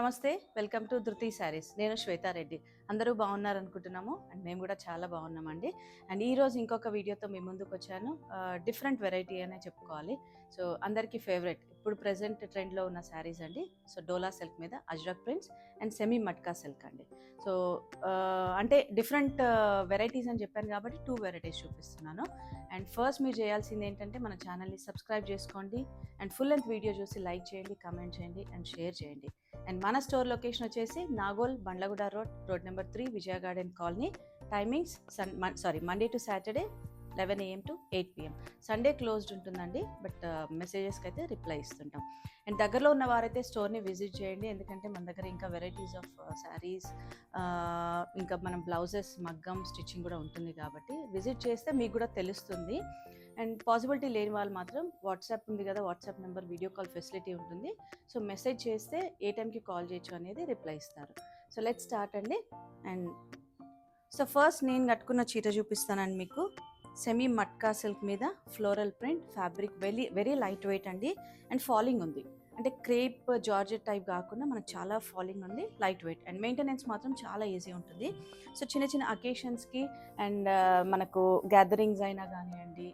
నమస్తే, welcome to ధృతి సారీస్. నేను శ్వేతారెడ్డి. అందరూ బాగున్నారనుకుంటున్నాము అండ్ మేము కూడా చాలా బాగున్నామండి. అండ్ ఈరోజు ఇంకొక వీడియోతో మీ ముందుకు వచ్చాను. డిఫరెంట్ వెరైటీ అనే చెప్పుకోవాలి. సో అందరికీ ఫేవరెట్ ఇప్పుడు ప్రెసెంట్ ట్రెండ్లో ఉన్న శారీస్ అండి. సో డోలా సిల్క్ మీద ajrakh prints and semi matka silk అండి. సో అంటే డిఫరెంట్ వెరైటీస్ అని చెప్పాను కాబట్టి 2 వెరైటీస్ చూపిస్తున్నాను. అండ్ ఫస్ట్ మీరు చేయాల్సింది ఏంటంటే మన ఛానల్ని సబ్స్క్రైబ్ చేసుకోండి అండ్ ఫుల్ లెంత్ వీడియో చూసి లైక్ చేయండి, కమెంట్ చేయండి అండ్ షేర్ చేయండి. అండ్ మన స్టోర్ లొకేషన్ వచ్చేసి Nagole, Bandlaguda road number 3, Vijaya garden colony. Timings Monday to Saturday 11 AM to 8 PM. Sunday closed ఉంటుందండి, బట్ మెసేజెస్కి అయితే రిప్లై ఇస్తుంటాం. అండ్ దగ్గరలో ఉన్న వారైతే స్టోర్ని విజిట్ చేయండి, ఎందుకంటే మన దగ్గర ఇంకా వెరైటీస్ ఆఫ్ శారీస్, ఇంకా మనం బ్లౌజెస్, మగ్గం, స్టిచ్చింగ్ కూడా ఉంటుంది కాబట్టి విజిట్ చేస్తే మీకు కూడా తెలుస్తుంది. అండ్ పాసిబిలిటీ లేని వాళ్ళు మాత్రం వాట్సాప్ ఉంది కదా, WhatsApp number video call facility ఉంటుంది. సో మెసేజ్ చేస్తే ఏ టైంకి కాల్ చేయొచ్చు అనేది రిప్లై ఇస్తారు. సో లెట్స్ స్టార్ట్ అండి. అండ్ సో ఫస్ట్ నేను కట్టుకున్న చీర చూపిస్తానండి మీకు. సెమీ మట్కా సిల్క్ మీద floral print, fabric very light weight అండి. అండ్ ఫాలింగ్ ఉంది, అంటే క్రేప్ జార్జెట్ టైప్ కాకుండా మనకు చాలా ఫాలింగ్ ఉంది, లైట్ వెయిట్. అండ్ మెయింటెనెన్స్ మాత్రం చాలా ఈజీ ఉంటుంది. సో చిన్న చిన్న అకేషన్స్కి అండ్ మనకు గ్యాదరింగ్స్ అయినా కానివ్వండి,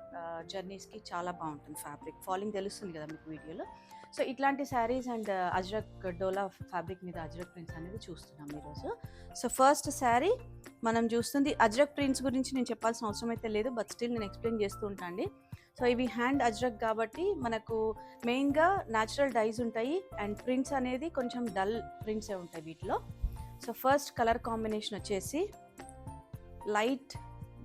జర్నీస్కి చాలా బాగుంటుంది. ఫ్యాబ్రిక్ ఫాలింగ్ తెలుస్తుంది కదా మీకు వీడియోలో. సో ఇట్లాంటి శారీస్ అండ్ అజ్రక్ డోలా ఫ్యాబ్రిక్ మీద అజ్రక్ ప్రింట్స్ అనేది చూస్తున్నాం ఈరోజు. సో ఫస్ట్ శారీ మనం చూస్తుంది అజ్రక్ ప్రింట్స్ గురించి నేను చెప్పాల్సిన అవసరం అయితే లేదు, బట్ స్టిల్ నేను ఎక్స్ప్లెయిన్ చేస్తూ ఉంటాను అండి. సో ఇవి హ్యాండ్ అజ్రక్ కాబట్టి మనకు మెయిన్గా న్యాచురల్ డైస్ ఉంటాయి అండ్ ప్రింట్స్ అనేది కొంచెం డల్ ప్రింట్సే ఉంటాయి వీటిలో. సో ఫస్ట్ కలర్ కాంబినేషన్ వచ్చేసి light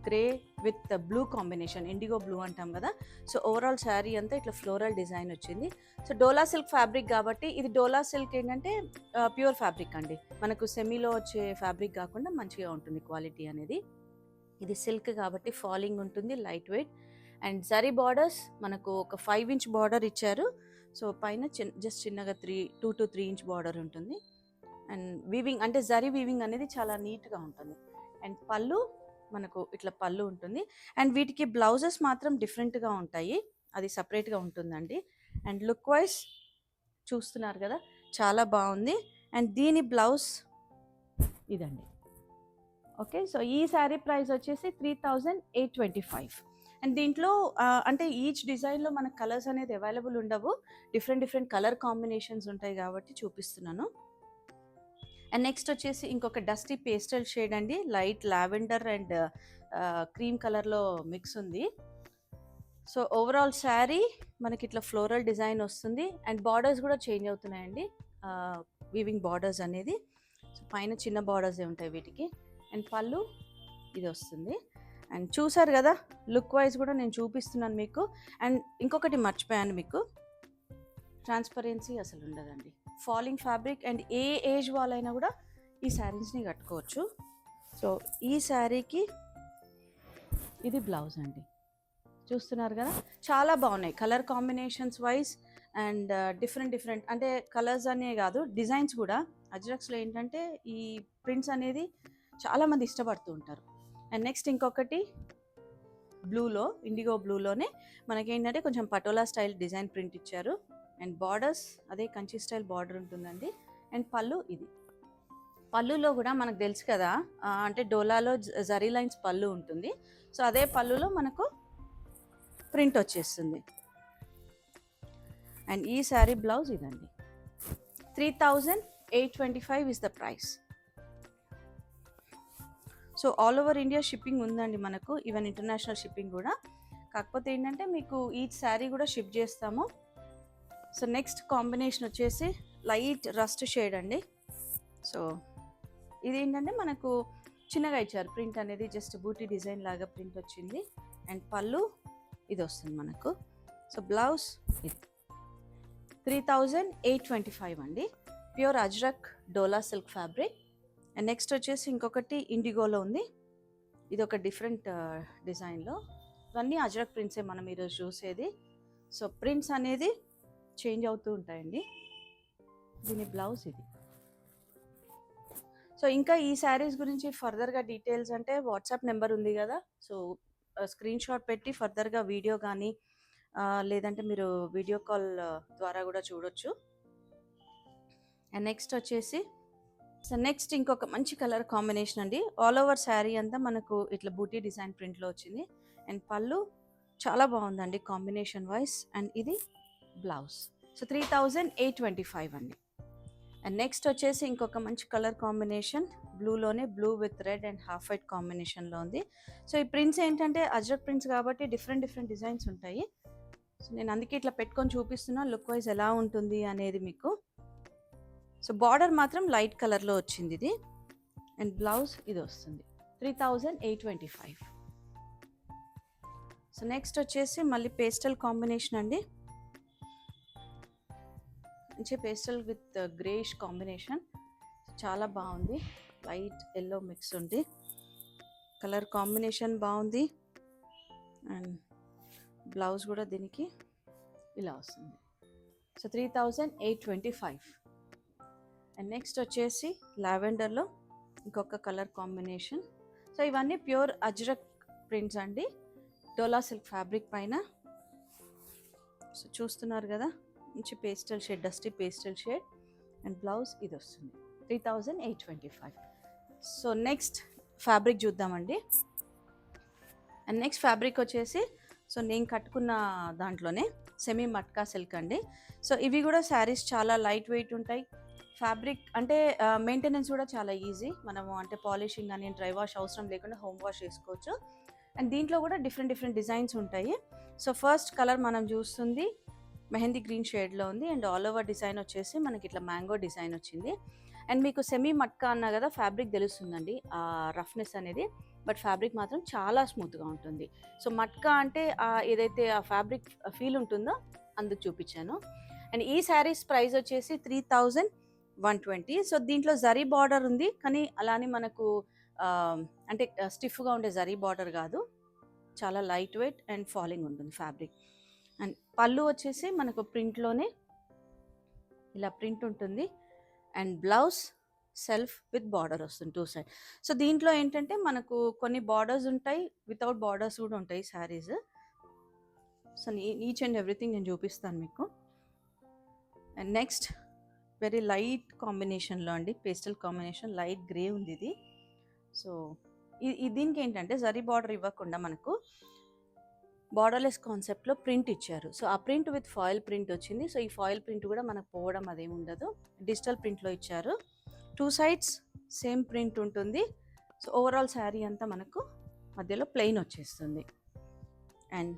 grey with blue combination, IndiGo blue అంటాం కదా. సో ఓవరాల్ శారీ అంతా ఇట్లా ఫ్లోరల్ డిజైన్ వచ్చింది. సో డోలా సిల్క్ ఫ్యాబ్రిక్ కాబట్టి ఇది డోలా సిల్క్ ఏంటంటే ప్యూర్ ఫ్యాబ్రిక్ అండి, మనకు సెమీలో వచ్చే ఫ్యాబ్రిక్ కాకుండా మంచిగా ఉంటుంది క్వాలిటీ అనేది. ఇది సిల్క్ కాబట్టి ఫాలింగ్ ఉంటుంది, light weight. And zari borders మనకు ఒక 5 inch బార్డర్ ఇచ్చారు. సో పైన జస్ట్ చిన్నగా 2 to 3 inch బార్డర్ ఉంటుంది. అండ్ వీవింగ్ అంటే జరీ వీవింగ్ అనేది చాలా నీట్గా ఉంటుంది. అండ్ పళ్ళు మనకు ఇట్లా పళ్ళు ఉంటుంది. అండ్ వీటికి బ్లౌజెస్ మాత్రం డిఫరెంట్గా ఉంటాయి, అది సపరేట్గా ఉంటుందండి. అండ్ లుక్ వైజ్ చూస్తున్నారు కదా, చాలా బాగుంది. అండ్ దీని బ్లౌజ్ ఇదండి. ఓకే, సో ఈ శారీ ప్రైస్ వచ్చేసి 3825. అండ్ దీంట్లో అంటే ఈచ్ డిజైన్లో మనకు కలర్స్ అనేది అవైలబుల్ ఉండవు, డిఫరెంట్ కలర్ కాంబినేషన్స్ ఉంటాయి కాబట్టి చూపిస్తున్నాను. అండ్ నెక్స్ట్ వచ్చేసి ఇంకొక డస్టీ పేస్టల్ షేడ్ అండి, లైట్ లావెండర్ అండ్ క్రీమ్ కలర్లో మిక్స్ ఉంది. సో ఓవరాల్ శారీ మనకి ఇట్లా ఫ్లోరల్ డిజైన్ వస్తుంది. అండ్ బార్డర్స్ కూడా చేంజ్ అవుతున్నాయండి, వీవింగ్ బార్డర్స్ అనేది. సో పైన చిన్న బార్డర్సే ఉంటాయి వీటికి. అండ్ పళ్ళు ఇది వస్తుంది. అండ్ చూసారు కదా, లుక్ వైజ్ కూడా నేను చూపిస్తున్నాను మీకు. అండ్ ఇంకొకటి మర్చిపోయాను మీకు, ట్రాన్స్పరెన్సీ అసలు ఉండదండి, falling fabric. And A age వాళ్ళైనా కూడా ఈ శారీస్ని కట్టుకోవచ్చు. సో ఈ శారీకి ఇది బ్లౌజ్ అండి, చూస్తున్నారు కదా, చాలా బాగున్నాయి colour combinations wise. And different అంటే కలర్స్ అనే కాదు, డిజైన్స్ కూడా. అజ్రక్స్లో ఏంటంటే ఈ ప్రింట్స్ అనేది చాలామంది ఇష్టపడుతూ ఉంటారు. అండ్ నెక్స్ట్ ఇంకొకటి బ్లూలో, ఇండిగో బ్లూలోనే మనకేంటంటే కొంచెం పటోలా స్టైల్ డిజైన్ ప్రింట్ ఇచ్చారు. అండ్ బార్డర్స్ అదే కంచి స్టైల్ బార్డర్ ఉంటుందండి. అండ్ పళ్ళు ఇది. పళ్ళులో కూడా మనకు తెలుసు కదా, అంటే డోలాలో జరీ లైన్స్ పళ్ళు ఉంటుంది. సో అదే పళ్ళులో మనకు ప్రింట్ వచ్చేస్తుంది. అండ్ ఈ శారీ బ్లౌజ్ ఇదండి. 3825 is the price. So all over India shipping ఉందండి మనకు, ఈవెన్ ఇంటర్నేషనల్ షిప్పింగ్ కూడా. కాకపోతే ఏంటంటే మీకు ఈచ్ శారీ కూడా షిప్ చేస్తాము. సో నెక్స్ట్ కాంబినేషన్ వచ్చేసి లైట్ రస్ట్ షేడ్ అండి. సో ఇది ఏంటంటే మనకు చిన్నగా ఇచ్చారు ప్రింట్ అనేది, జస్ట్ బూటీ డిజైన్ లాగా ప్రింట్ వచ్చింది. అండ్ పళ్ళు ఇది వస్తుంది మనకు. సో బ్లౌజ్ ఇది 3825 అండి, pure ajrakh dola silk fabric. And next వచ్చేసి ఇంకొకటి ఇండిగోలో ఉంది, ఇది ఒక డిఫరెంట్ డిజైన్లో. ఇవన్నీ అజ్రక్ ప్రింట్సే మనం ఈరోజు చూసేది. సో ప్రింట్స్ అనేది చేంజ్ అవుతూ ఉంటాయండి. దీని బ్లౌజ్ ఇది. సో ఇంకా ఈ శారీస్ గురించి ఫర్దర్గా డీటెయిల్స్ అంటే వాట్సాప్ నెంబర్ ఉంది కదా, సో స్క్రీన్ షాట్ పెట్టి ఫర్దర్గా వీడియో కానీ లేదంటే మీరు వీడియో కాల్ ద్వారా కూడా చూడొచ్చు. అండ్ నెక్స్ట్ వచ్చేసి సో నెక్స్ట్ ఇంకొక మంచి కలర్ కాంబినేషన్ అండి. ఆల్ ఓవర్ శారీ అంతా మనకు ఇట్లా బూటీ డిజైన్ ప్రింట్లో వచ్చింది. అండ్ పళ్ళు చాలా బాగుందండి కాంబినేషన్ వైస్. అండ్ ఇది బ్లౌజ్. సో 3825 అండి. అండ్ నెక్స్ట్ వచ్చేసి ఇంకొక మంచి కలర్ కాంబినేషన్ బ్లూలోనే blue with red and half white కాంబినేషన్లో ఉంది. సో ఈ ప్రింట్స్ ఏంటంటే అజ్రక్ ప్రింట్స్ కాబట్టి డిఫరెంట్ డిఫరెంట్ డిజైన్స్ ఉంటాయి. సో నేను అందుకే ఇట్లా పెట్టుకొని చూపిస్తున్నా లుక్ వైజ్ ఎలా ఉంటుంది అనేది మీకు. సో బార్డర్ మాత్రం లైట్ కలర్లో వచ్చింది ఇది. అండ్ బ్లౌజ్ ఇది వస్తుంది 3825. సో నెక్స్ట్ వచ్చేసి మళ్ళీ పేస్టల్ కాంబినేషన్ అండి. మంచి పేస్టల్ విత్ గ్రేష్ కాంబినేషన్ చాలా బాగుంది. లైట్ ఎల్లో మిక్స్ ఉంది. కలర్ కాంబినేషన్ బాగుంది. అండ్ బ్లౌజ్ కూడా దీనికి ఇలా వస్తుంది. సో 3825. అండ్ నెక్స్ట్ వచ్చేసి లావెండర్లో ఇంకొక కలర్ కాంబినేషన్. సో ఇవన్నీ ప్యూర్ అజ్రక్ ప్రింట్స్ అండి, డోలా సిల్క్ ఫ్యాబ్రిక్ పైన. సో చూస్తున్నారు కదా, మంచి pastel shade, dusty pastel shade. And blouse ఇది వస్తుంది 3825. సో నెక్స్ట్ ఫ్యాబ్రిక్ చూద్దామండి. అండ్ నెక్స్ట్ ఫ్యాబ్రిక్ వచ్చేసి సో నేను కట్టుకున్న దాంట్లోనే సెమీ మట్కా సిల్క్ అండి. సో ఇవి కూడా శారీస్ చాలా లైట్ వెయిట్ ఉంటాయి. ఫ్యాబ్రిక్ అంటే మెయింటెనెన్స్ కూడా చాలా ఈజీ. మనము అంటే పాలిషింగ్ అని డ్రై వాష్ అవసరం లేకుండా హోమ్ వాష్ చేసుకోవచ్చు. అండ్ దీంట్లో కూడా డిఫరెంట్ డిఫరెంట్ డిజైన్స్ ఉంటాయి. సో ఫస్ట్ కలర్ మనం చూస్తుంది మెహందీ గ్రీన్ షేడ్లో ఉంది. అండ్ ఆల్ ఓవర్ డిజైన్ వచ్చేసి మనకి ఇట్లా మ్యాంగో డిజైన్ వచ్చింది. అండ్ మీకు సెమీ మట్కా అన్నా కదా, ఫ్యాబ్రిక్ తెలుస్తుందండి ఆ రఫ్నెస్ అనేది. బట్ ఫ్యాబ్రిక్ మాత్రం చాలా స్మూత్గా ఉంటుంది. సో మట్కా అంటే ఏదైతే ఆ ఫ్యాబ్రిక్ ఫీల్ ఉంటుందో అందుకు చూపించాను. అండ్ ఈ శారీస్ ప్రైస్ వచ్చేసి 3120. సో దీంట్లో జరీ బార్డర్ ఉంది, కానీ అలానే మనకు అంటే స్టిఫ్గా ఉండే జరీ బార్డర్ కాదు, చాలా లైట్ వెయిట్ అండ్ ఫాలింగ్ ఉంటుంది ఫ్యాబ్రిక్. అండ్ పళ్ళు వచ్చేసి మనకు ప్రింట్లోనే ఇలా ప్రింట్ ఉంటుంది. And blouse self with border వస్తుంది 2 సైడ్. సో దీంట్లో ఏంటంటే మనకు కొన్ని బార్డర్స్ ఉంటాయి, వితౌట్ బార్డర్స్ కూడా ఉంటాయి saris. So each and everything నేను చూపిస్తాను మీకు. అండ్ నెక్స్ట్ వెరీ లైట్ కాంబినేషన్లో అండి, పేస్టల్ కాంబినేషన్, లైట్ గ్రే ఉంది ఇది. సో దీనికి ఏంటంటే జరీ బార్డర్ ఇవ్వకుండా మనకు బార్డర్లెస్ కాన్సెప్ట్లో ప్రింట్ ఇచ్చారు. సో ఆ ప్రింట్ విత్ ఫాయిల్ ప్రింట్ వచ్చింది. సో ఈ ఫాయిల్ ప్రింట్ కూడా మనకు పోవడం అదేమి ఉండదు, డిజిటల్ ప్రింట్లో ఇచ్చారు. 2 సైడ్స్ సేమ్ ప్రింట్ ఉంటుంది. సో ఓవరాల్ శారీ అంతా మనకు మధ్యలో ప్లెయిన్ వచ్చేస్తుంది. అండ్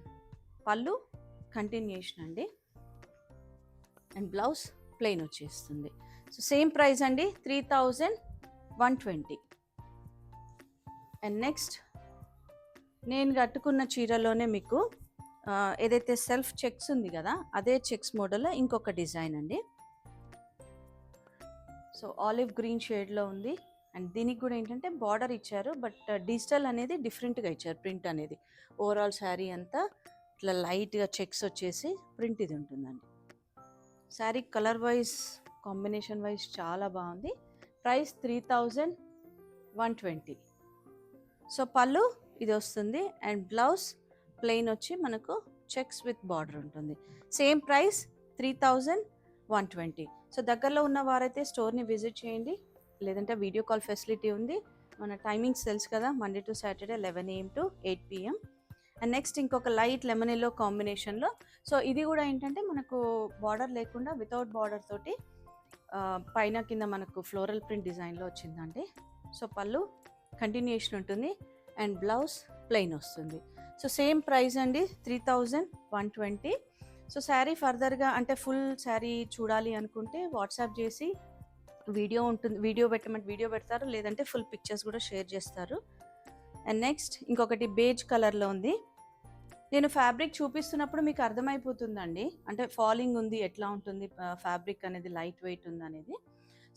పళ్ళు కంటిన్యూషన్ అండి. అండ్ బ్లౌజ్ ప్లెయిన్ వచ్చేస్తుంది. సో సేమ్ ప్రైస్ అండి 3120. అండ్ నెక్స్ట్ నేను కట్టుకున్న చీరలోనే మీకు ఏదైతే సెల్ఫ్ చెక్స్ ఉంది కదా, అదే చెక్స్ మోడల్లో ఇంకొక డిజైన్ అండి. సో ఆలివ్ గ్రీన్ షేడ్లో ఉంది. అండ్ దీనికి కూడా ఏంటంటే బార్డర్ ఇచ్చారు, బట్ డిజిటల్ అనేది డిఫరెంట్గా ఇచ్చారు. ప్రింట్ అనేది ఓవరాల్ శారీ అంతా ఇట్లా లైట్గా చెక్స్ వచ్చేసి ప్రింట్ ఇది ఉంటుందండి. Sari colour wise combination wise చాలా బాగుంది. ప్రైస్ 3120. సో పళ్ళు ఇది వస్తుంది. అండ్ బ్లౌజ్ ప్లెయిన్ వచ్చి మనకు చెక్స్ విత్ బార్డర్ ఉంటుంది. Same price 3120. సో దగ్గరలో ఉన్న వారైతే స్టోర్ని విజిట్ చేయండి, లేదంటే వీడియో కాల్ ఫెసిలిటీ ఉంది. మన టైమింగ్స్ తెలుసు కదా, Monday to Saturday 11 AM to 8 PM. And next ఇంకొక లైట్ లెమన్ ఎల్లో కాంబినేషన్లో. సో ఇది కూడా ఏంటంటే మనకు బార్డర్ లేకుండా వితౌట్ బార్డర్ తోటి పైన కింద మనకు ఫ్లోరల్ ప్రింట్ డిజైన్లో వచ్చిందండి. సో పళ్ళు కంటిన్యూషన్ ఉంటుంది. అండ్ బ్లౌజ్ ప్లెయిన్ వస్తుంది. సో సేమ్ ప్రైస్ అండి 3120. సో శారీ ఫర్దర్గా అంటే ఫుల్ శారీ చూడాలి అనుకుంటే వాట్సాప్ చేసి వీడియో ఉంటుంది, వీడియో పెట్టమంటే వీడియో పెడతారు, లేదంటే ఫుల్ పిక్చర్స్ కూడా షేర్ చేస్తారు. అండ్ నెక్స్ట్ ఇంకొకటి బేజ్ కలర్లో ఉంది. నేను ఫ్యాబ్రిక్ చూపిస్తున్నప్పుడు మీకు అర్థమైపోతుందండి, అంటే ఫాలింగ్ ఉంది, ఎట్లా ఉంటుంది ఫ్యాబ్రిక్ అనేది, లైట్ వెయిట్ ఉంది అనేది.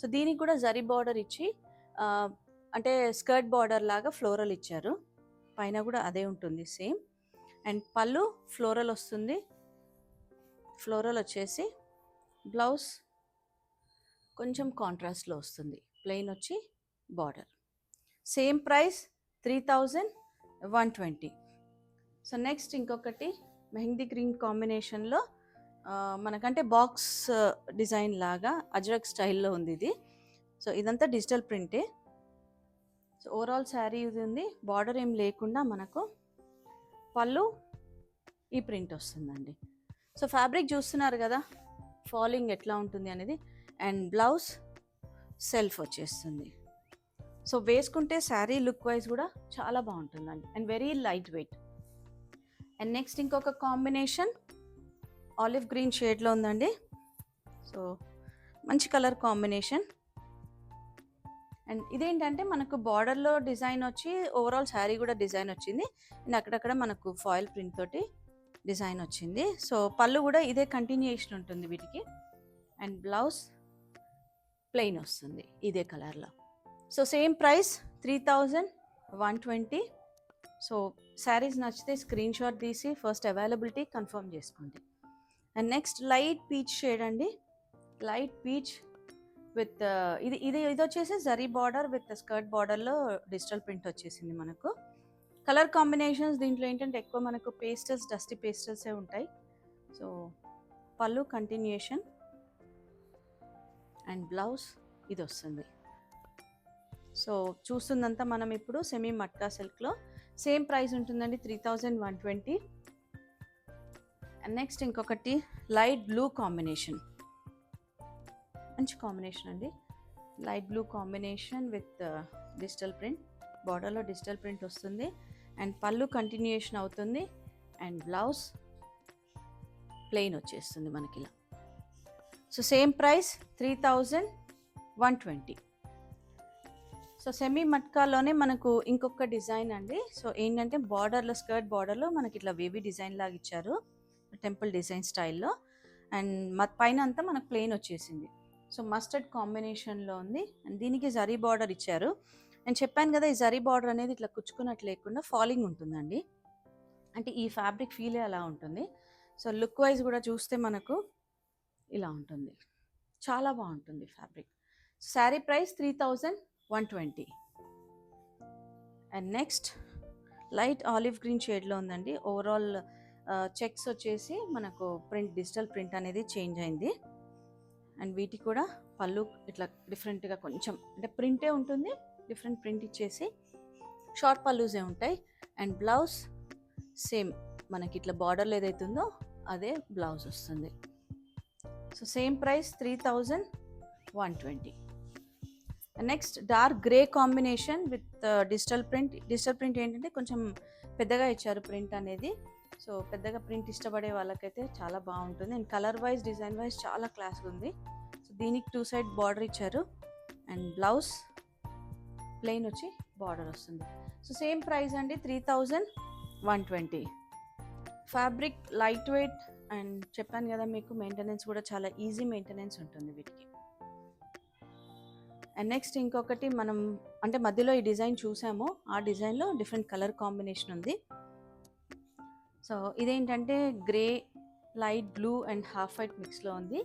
సో దీనికి కూడా జరీ బార్డర్ ఇచ్చి అంటే స్కర్ట్ బార్డర్ లాగా ఫ్లోరల్ ఇచ్చారు. పైన కూడా అదే ఉంటుంది సేమ్. అండ్ పళ్ళు ఫ్లోరల్ వస్తుంది. ఫ్లోరల్ వచ్చేసి బ్లౌజ్ కొంచెం కాంట్రాస్ట్లో వస్తుంది, ప్లెయిన్ వచ్చి border. Same price 3120. So next ఇంకొకటి మెహందీ గ్రీన్ కాంబినేషన్లో మనకంటే బాక్స్ డిజైన్ లాగా అజ్రక్ స్టైల్లో ఉంది ఇది. సో ఇదంతా డిజిటల్ ప్రింటే. సో ఓవరాల్ శారీ ఇది ఉంది. బార్డర్ ఏం లేకుండా మనకు పళ్ళు ఈ ప్రింట్ వస్తుందండి. సో ఫ్యాబ్రిక్ చూస్తున్నారు కదా ఫాలింగ్ ఎట్లా ఉంటుంది అనేది. అండ్ బ్లౌజ్ సెల్ఫ్ వచ్చేస్తుంది. సో వేసుకుంటే శారీ లుక్ వైజ్ కూడా చాలా బాగుంటుందండి and very light weight. And next ఇంకొక కాంబినేషన్ ఆలివ్ గ్రీన్ షేడ్లో ఉందండి. సో మంచి కలర్ కాంబినేషన్. అండ్ ఇదేంటంటే మనకు బార్డర్లో డిజైన్ వచ్చి ఓవరాల్ శారీ కూడా డిజైన్ వచ్చింది. అండ్ అక్కడక్కడ మనకు ఫాయిల్ ప్రింట్ తోటి డిజైన్ వచ్చింది. సో పళ్ళు కూడా ఇదే కంటిన్యూయేషన్ ఉంటుంది వీటికి. అండ్ బ్లౌజ్ ప్లెయిన్ వస్తుంది ఇదే కలర్లో. So same price 3120. So saris నచ్చితే స్క్రీన్ షాట్ తీసి ఫస్ట్ అవైలబిలిటీ కన్ఫర్మ్ చేసుకోండి. And next light peach shade అండి. లైట్ పీచ్ విత్ ఇది ఇది ఇది వచ్చేసి జరీ బార్డర్ విత్ స్కర్ట్ బార్డర్లో డిజిటల్ ప్రింట్ వచ్చేసింది మనకు. కలర్ కాంబినేషన్స్ దీంట్లో ఏంటంటే ఎక్కువ మనకు పేస్టల్స్, డస్టీ పేస్టల్సే ఉంటాయి. సో పళ్ళు కంటిన్యూషన్ అండ్ బ్లౌజ్ ఇది వస్తుంది. సో చూస్తుందంతా మనం ఇప్పుడు సెమీ మట్కా సిల్క్లో సేమ్ ప్రైస్ ఉంటుందండి 3120. అండ్ నెక్స్ట్ ఇంకొకటి లైట్ బ్లూ కాంబినేషన్. మంచి కాంబినేషన్ అండి. Light blue combination with digital print. బార్డర్లో డిజిటల్ ప్రింట్ వస్తుంది అండ్ పళ్ళు కంటిన్యూషన్ అవుతుంది అండ్ బ్లౌజ్ ప్లెయిన్ వచ్చేస్తుంది మనకి ఇలా. So same price 3120. So semi మట్కాలోనే మనకు ఇంకొక డిజైన్ అండి. సో ఏంటంటే బార్డర్లో స్కర్ట్ బార్డర్లో మనకి ఇట్లా వేవీ డిజైన్ లాగా ఇచ్చారు, టెంపుల్ డిజైన్ స్టైల్లో. అండ్ పైన అంతా మనకు ప్లెయిన్ వచ్చేసింది. సో మస్టర్డ్ కాంబినేషన్లో ఉంది అండ్ దీనికి జరీ బార్డర్ ఇచ్చారు. నేను చెప్పాను కదా ఈ జరీ బార్డర్ అనేది ఇట్లా కుచ్చుకున్నట్లు లేకుండా ఫాలింగ్ ఉంటుందండి. అంటే ఈ ఫ్యాబ్రిక్ ఫీలే అలా ఉంటుంది. సో లుక్ వైజ్ కూడా చూస్తే మనకు ఇలా ఉంటుంది, చాలా బాగుంటుంది fabric. Sari price 3120. And next light olive green షేడ్లో ఉందండి. ఓవరాల్ చెక్స్ వచ్చేసి మనకు ప్రింట్, డిజిటల్ ప్రింట్ అనేది చేంజ్ అయింది. అండ్ వీటికి కూడా పళ్ళు ఇట్లా డిఫరెంట్గా కొంచెం అంటే ప్రింటే ఉంటుంది, డిఫరెంట్ ప్రింట్ ఇచ్చేసి షార్ట్ పళ్ళుసే ఉంటాయి. అండ్ బ్లౌజ్ సేమ్ మనకి ఇట్లా బార్డర్లో ఏదైతుందో అదే బ్లౌజ్ వస్తుంది. So same price 3120. Next dark grey combination with digital print. Digital print ఏంటంటే కొంచెం పెద్దగా ఇచ్చారు ప్రింట్ అనేది. సో పెద్దగా ప్రింట్ ఇష్టపడే వాళ్ళకైతే చాలా బాగుంటుంది. And colour wise, design wise చాలా క్లాస్గా ఉంది. సో దీనికి 2 సైడ్ బార్డర్ ఇచ్చారు అండ్ బ్లౌజ్ ప్లెయిన్ వచ్చి బార్డర్ వస్తుంది. సో సేమ్ ప్రైస్ అండి 3120. ఫ్యాబ్రిక్ లైట్ వెయిట్ అండ్ చెప్పాను కదా మీకు మెయింటెనెన్స్ కూడా చాలా ఈజీ మెయింటెనెన్స్ ఉంటుంది వీటికి. అండ్ నెక్స్ట్ ఇంకొకటి మనం అంటే మధ్యలో ఈ డిజైన్ చూసాము, ఆ డిజైన్లో డిఫరెంట్ కలర్ కాంబినేషన్ ఉంది. సో ఇదేంటంటే grey, light blue and half white మిక్స్లో ఉంది.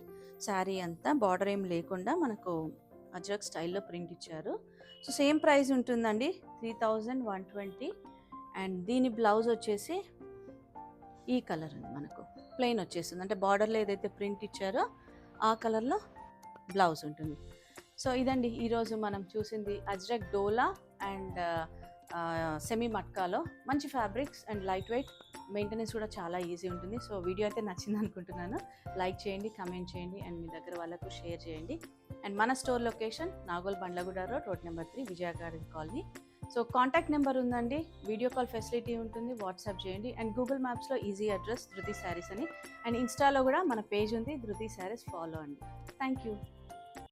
శారీ అంతా బార్డర్ ఏం లేకుండా మనకు అజ్రక్ స్టైల్లో ప్రింట్ ఇచ్చారు. సో సేమ్ ప్రైస్ ఉంటుందండి 3120. అండ్ దీని బ్లౌజ్ వచ్చేసి ఈ కలర్ ఉంది, మనకు ప్లెయిన్ వచ్చేస్తుంది. అంటే బార్డర్లో ఏదైతే ప్రింట్ ఇచ్చారో ఆ కలర్లో బ్లౌజ్ ఉంటుంది. సో ఇదండి ఈరోజు మనం చూసింది అజ్రక్ డోలా అండ్ సెమీ మట్కాలో. మంచి fabrics and light weight, maintenance కూడా చాలా ఈజీ ఉంటుంది. సో వీడియో అయితే నచ్చింది అనుకుంటున్నాను. లైక్ చేయండి, కమెంట్ చేయండి అండ్ మీ దగ్గర వాళ్ళకు షేర్ చేయండి. అండ్ మన store location Nagole Bandlaguda road, road number 3, Vijaya garden colony. So contact number ఉందండి, వీడియో కాల్ ఫెసిలిటీ ఉంటుంది, వాట్సాప్ చేయండి. అండ్ గూగుల్ మ్యాప్స్లో ఈజీ అడ్రస్ ధృతి శారీస్ అని. అండ్ ఇన్స్టాలో కూడా మన పేజ్ ఉంది ధృతి శారీస్, ఫాలో అండి. Thank you.